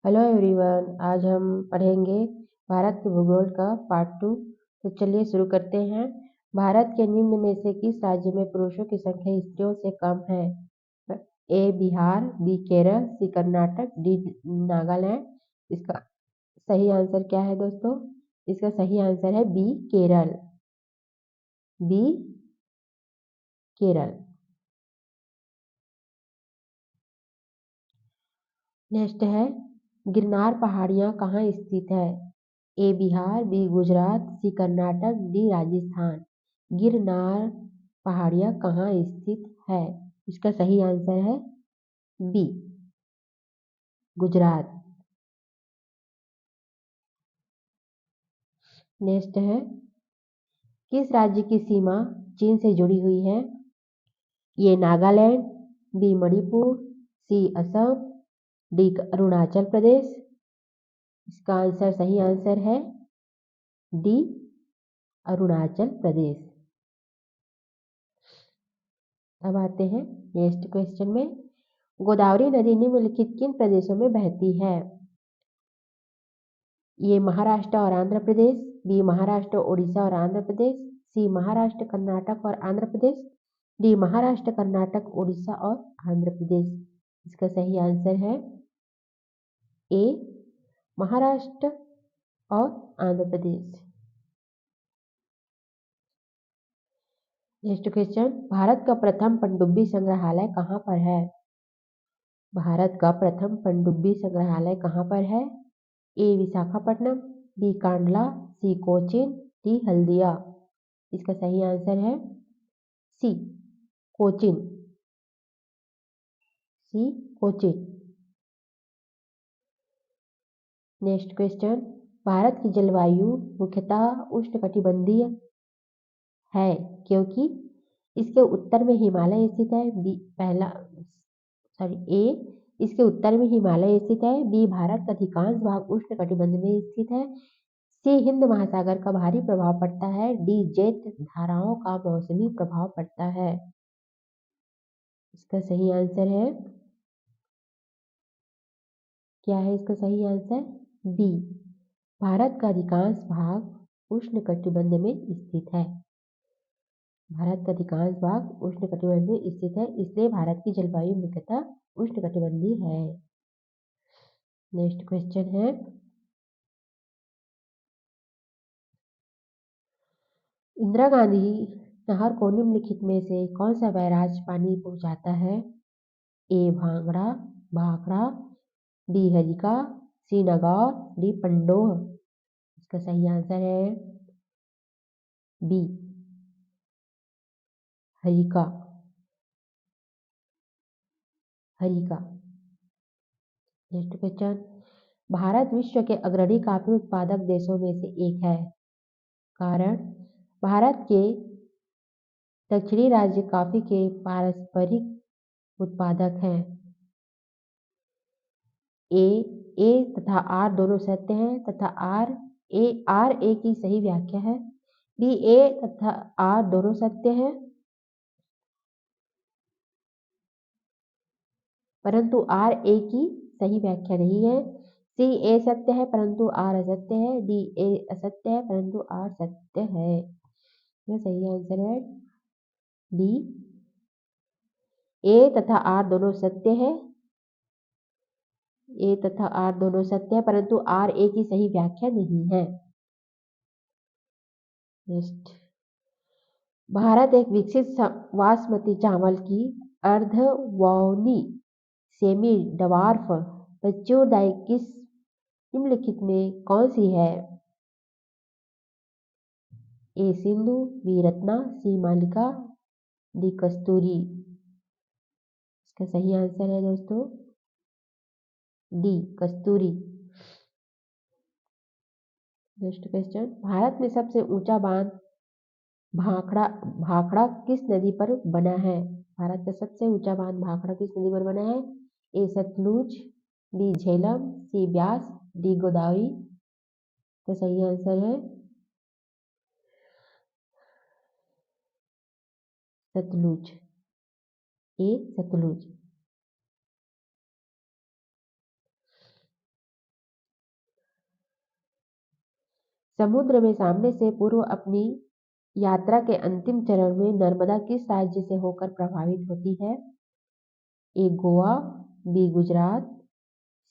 Hello everyone, आज हम पढ़ेंगे भारत के भूगोल का पार्ट 2। तो चलिए शुरू करते हैं। भारत के निम्न में से किस राज्य में पुरुषों की संख्या स्त्रियों से कम है? A Bihar, B Kerala, C Karnataka, D Nagaland. इसका सही आंसर क्या है दोस्तों? इसका सही आंसर है B Kerala. B Kerala. Next है, गिरनार पहाड़ियाँ कहाँ स्थित है? A Bihar, B Gujarat, C Karnataka, D Rajasthan. Girnar पहाड़ियाँ कहाँ स्थित है? इसका सही आंसर है बी गुजरात। नेक्स्ट है, किस राज्य की सीमा चीन से जुड़ी हुई है? ये नागालैंड, बी मणिपुर, सी असम, डी अरुणाचल प्रदेश। इसका आंसर सही आंसर है डी अरुणाचल प्रदेश। अब आते हैं नेक्स्ट क्वेश्चन में। गोदावरी नदी निम्नलिखित किन प्रदेशों में बहती है? ये महाराष्ट्र और आंध्र प्रदेश, बी महाराष्ट्र, उड़ीसा और आंध्र प्रदेश, सी महाराष्ट्र, कर्नाटक और आंध्र प्रदेश, डी महाराष्ट्र, कर्नाटक, उड़ीसा और आंध्र प्रदेश। इसका सही आंसर है ए महाराष्ट्र और आंध्र प्रदेश। नेक्स्ट क्वेश्चन, भारत का प्रथम पनडुब्बी संग्रहालय कहाँ पर है? भारत का प्रथम पनडुब्बी संग्रहालय कहाँ पर है? ए विशाखापट्टनम, बी कांडला, सी कोचीन, डी हल्दिया। इसका सही आंसर है सी कोचीन। सी कोचीन। नेक्स्ट क्वेश्चन, भारत की जलवायु मुख्यतः उष्णकटिबंधीय है क्योंकि इसके उत्तर में हिमालय स्थित है। बी पहला ए इसके उत्तर में हिमालय स्थित है, बी भारत का अधिकांश भाग उष्णकटिबंध में स्थित है, सी हिंद महासागर का भारी प्रभाव पड़ता है, डी जेट धाराओं का मौसमी प्रभाव पड़ता है। इसका सही आंसर है, क्या है इसका सही आंसर? बी भारत का अधिकांश भाग उष्णकटिबंध में स्थित है। भारत का अधिकांश भाग उष्णकटिबंध में स्थित है, इसलिए भारत की जलवायु मुख्यतः उष्णकटिबंधीय है। नेक्स्ट क्वेश्चन है, इंदिरा गांधी नहर को निम्नलिखित में से कौन सा बैराज पानी पहुंचाता है? A Bhangra, Bhakra, D Harika, C Nagaur, D Pandoh. इसका सही आंसर है B Harika. Harika. Next question, Bharat विश्व के अग्रणी कॉफी उत्पादक देशों में से एक है। कारण, भारत के दक्षिणी राज्य कॉफी के पारंपरिक उत्पादक हैं। ए तथा आर दोनों सत्य हैं तथा आर ए की सही व्याख्या है। बी ए तथा आर दोनों सत्य हैं परंतु आर ए की सही व्याख्या नहीं है। सी ए सत्य है परंतु आर असत्य है। डी ए असत्य है परंतु आर सत्य है। यह सही आंसर है डी ए तथा आर दोनों सत्य है। ए तथा आर दोनों सत्य है परंतु आर ए की सही व्याख्या नहीं है। नेक्स्ट, भारत एक विकसित बासमती चावल की अर्धवाउनी सेमी डवार्फ प्रचुरदायी किस निम्नलिखित में कौन सी है? ए सिंधु, बी रत्ना, सी मालिका, डी कस्तूरी। इसका सही आंसर है दोस्तों डी कस्तूरी। नेक्स्ट क्वेश्चन, भारत में सबसे ऊंचा बांध भाखड़ा भाखड़ा किस नदी पर बना है? भारत का सबसे ऊंचा बांध भाखड़ा किस नदी पर बना है? ए सतलुज, बी झेलम, सी ब्यास, डी गोदावरी। तो सही आंसर है सतलुज। ए सतलुज। समुद्र में सामने से पूर्व अपनी यात्रा के अंतिम चरण में नर्मदा किस राज्य से होकर प्रभावित होती है? ए Goa, B Gujarat,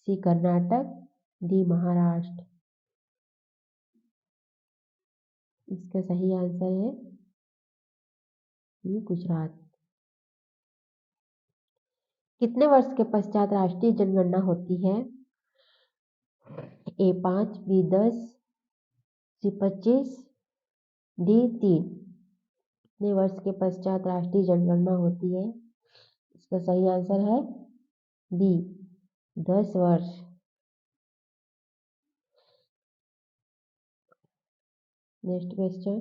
C Karnataka, D Maharashtra. इसका सही आंसर है बी गुजरात। कितने वर्ष के पश्चात राष्ट्रीय जनगणना होती है? ए 5, बी 10, सी 25, डी 3। कितने वर्ष के पश्चात राष्ट्रीय जनगणना होती है? इसका सही आंसर है बी 10 वर्ष। नेक्स्ट क्वेश्चन,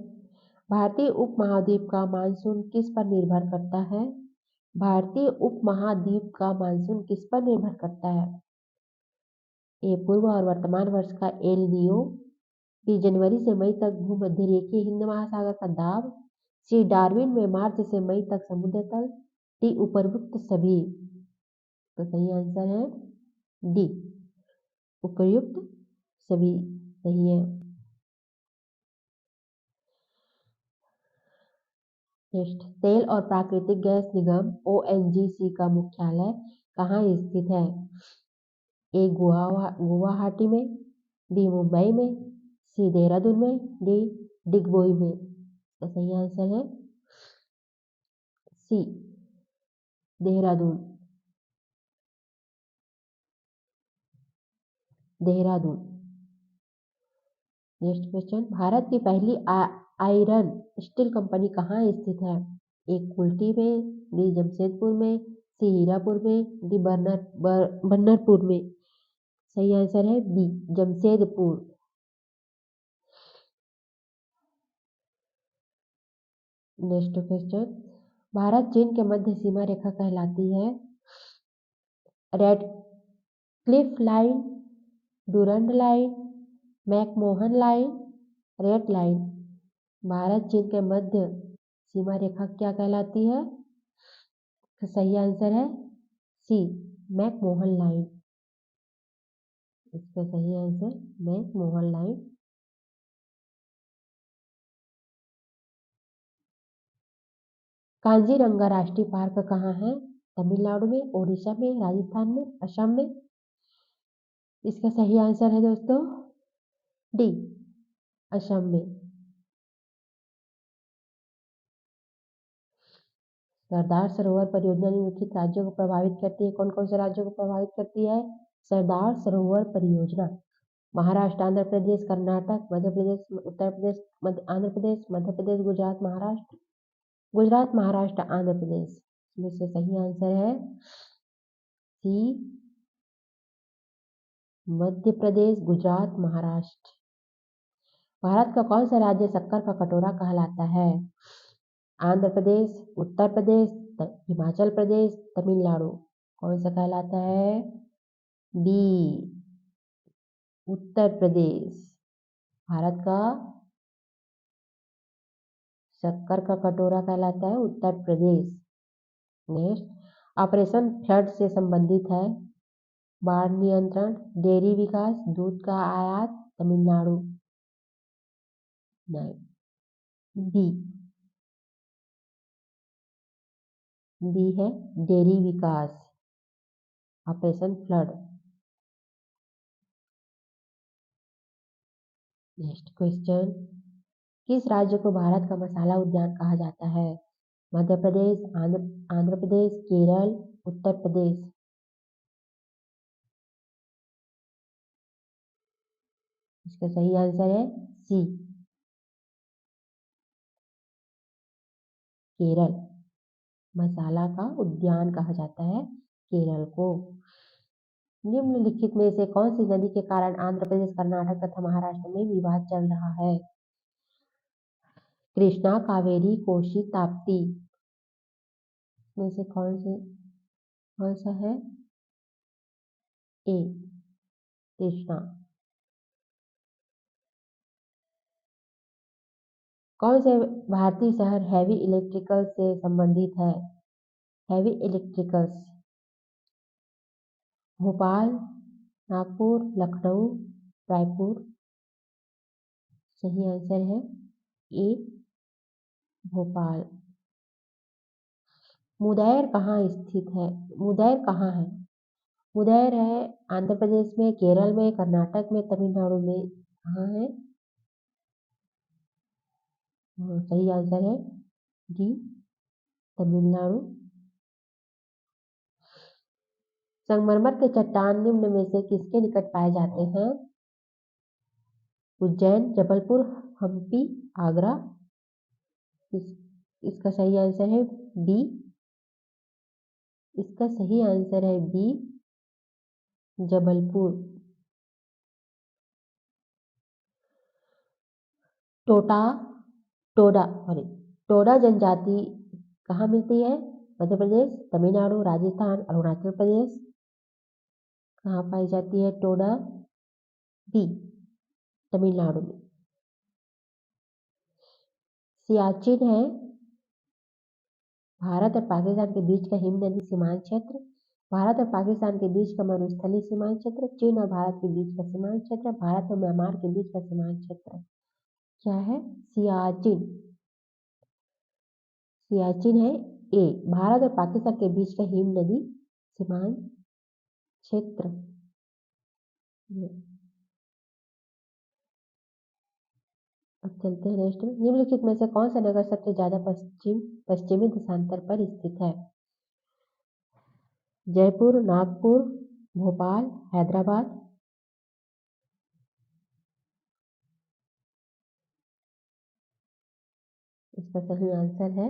भारतीय उपमहाद्वीप का मानसून किस पर निर्भर करता है? भारतीय उपमहाद्वीप का मानसून किस पर निर्भर करता है? ए पूर्व और वर्तमान वर्ष का एल नियो, बी जनवरी से मई तक भूमध्य रेखीय हिंद महासागर का दाब, सी डार्विन में मार्च से मई तक समुद्र तल, डी उपयुक्त सभी। तो सही आंसर है डी उपयुक्त सभी सही है। नेक्स्ट, तेल और प्राकृतिक गैस निगम ओएनजीसी का मुख्यालय कहाँ स्थित है? ए गुवाहाटी में, बी मुंबई में, सी देहरादून में, डी डिगबोई में। तो सही आंसर है सी देहरादून। देहरादून। नेक्स्ट क्वेश्चन, भारत की पहली आयरन स्टील कंपनी कहाँ स्थित है? ए कुल्टी में, बी जमशेदपुर में, सी हीरापुर में, डी बन्नरपुर में। सही आंसर है B Jamshedpur. Next question, Bharat चीन के मध्य सीमा रेखा कहलाती है? Red cliff line, Durand line, McMahon line, red line. Bharat चीन के मध्य सीमा रेखा क्या कहलाती है? तो सही आंसर है सी मैकमोहन लाइन। इसका सही आंसर मैकमोहन लाइन। कांजीरंगा राष्ट्रीय पार्क कहाँ है? तमिलनाडु में, ओडिशा में, राजस्थान में, असम में। इसका सही आंसर है दोस्तों डी असम में। सरदार सरोवर परियोजना निम्नलिखित राज्यों को प्रभावित करती है? कौन कौन से राज्यों को प्रभावित करती है सरदार सरोवर परियोजना? महाराष्ट्र, आंध्र प्रदेश, कर्नाटक, मध्य प्रदेश, उत्तर प्रदेश, आंध्र प्रदेश, मध्य प्रदेश, गुजरात, महाराष्ट्र। गुजरात, महाराष्ट्र, आंध्र प्रदेश। इसमें से सही आंसर है सी मध्य प्रदेश, गुजरात, महाराष्ट्र। भारत का कौन सा राज्य शक्कर का कटोरा कहलाता है? आंध्र प्रदेश, उत्तर प्रदेश, हिमाचल प्रदेश, तमिलनाडु। कौन सा कहलाता है? बी उत्तर प्रदेश। भारत का शक्कर का कटोरा कहलाता है Uttar Pradesh. Next, operation flood से संबंधित है? बाढ़ नियंत्रण, डेयरी विकास, दूध का आयात, तमिलनाडु। नहीं, बी बी है डेयरी विकास, ऑपरेशन फ्लड। नेक्स्ट क्वेश्चन, किस राज्य को भारत का मसाला उद्यान कहा जाता है? मध्य प्रदेश, आंध्र प्रदेश, केरल, उत्तर प्रदेश। इसका सही आंसर है सी केरल। मसाला का उद्यान कहा जाता है केरल को। निम्नलिखित में से कौन सी नदी के कारण आंध्र प्रदेश, कर्नाटक तथा महाराष्ट्र में विवाद चल रहा है? कृष्णा, कावेरी, कोसी, ताप्ती। में से कौन सा है? ए कृष्णा। कौन से भारतीय शहर हैवी इलेक्ट्रिकल से संबंधित है? Heavy electricals, Bhopal, Nagpur, Lucknow, Raipur. सही आंसर है ए भोपाल। मुदैर कहाँ स्थित है? मुदैर कहाँ है? मुदैर है आंध्र प्रदेश में, केरल में, कर्नाटक में, तमिलनाडु में। कहाँ है? सही आंसर है डी तमिलनाडु। संगमरमर के चट्टान निम्न में से किसके निकट पाए जाते हैं? उज्जैन, जबलपुर, हम्पी, आगरा। इस, इसका सही आंसर है बी। इसका सही आंसर है बी जबलपुर। टोटा टोडा सॉरी टोडा जनजाति कहाँ मिलती है? मध्य प्रदेश, तमिलनाडु, राजस्थान, अरुणाचल प्रदेश। कहाँ पाई जाती है टोडा? बी तमिलनाडु में। सियाचिन है भारत और पाकिस्तान के बीच का हिम नदी सीमांत क्षेत्र। भारत और पाकिस्तान के बीच का मरुस्थलीय सीमांत क्षेत्र। चीन और भारत के बीच का सीमांत क्षेत्र। भारत और म्यांमार के बीच का सीमांत क्षेत्र। क्या है? सियाचिन। सियाचिन है ए भारत और पाकिस्तान के बीच का हिम नदी सीमांत क्षेत्र। अब चलते हैं नेक्स्ट में। निम्नलिखित में से कौन सा नगर सबसे ज्यादा पश्चिमी देशांतर पर स्थित है? जयपुर, नागपुर, भोपाल, हैदराबाद। इसका सही आंसर है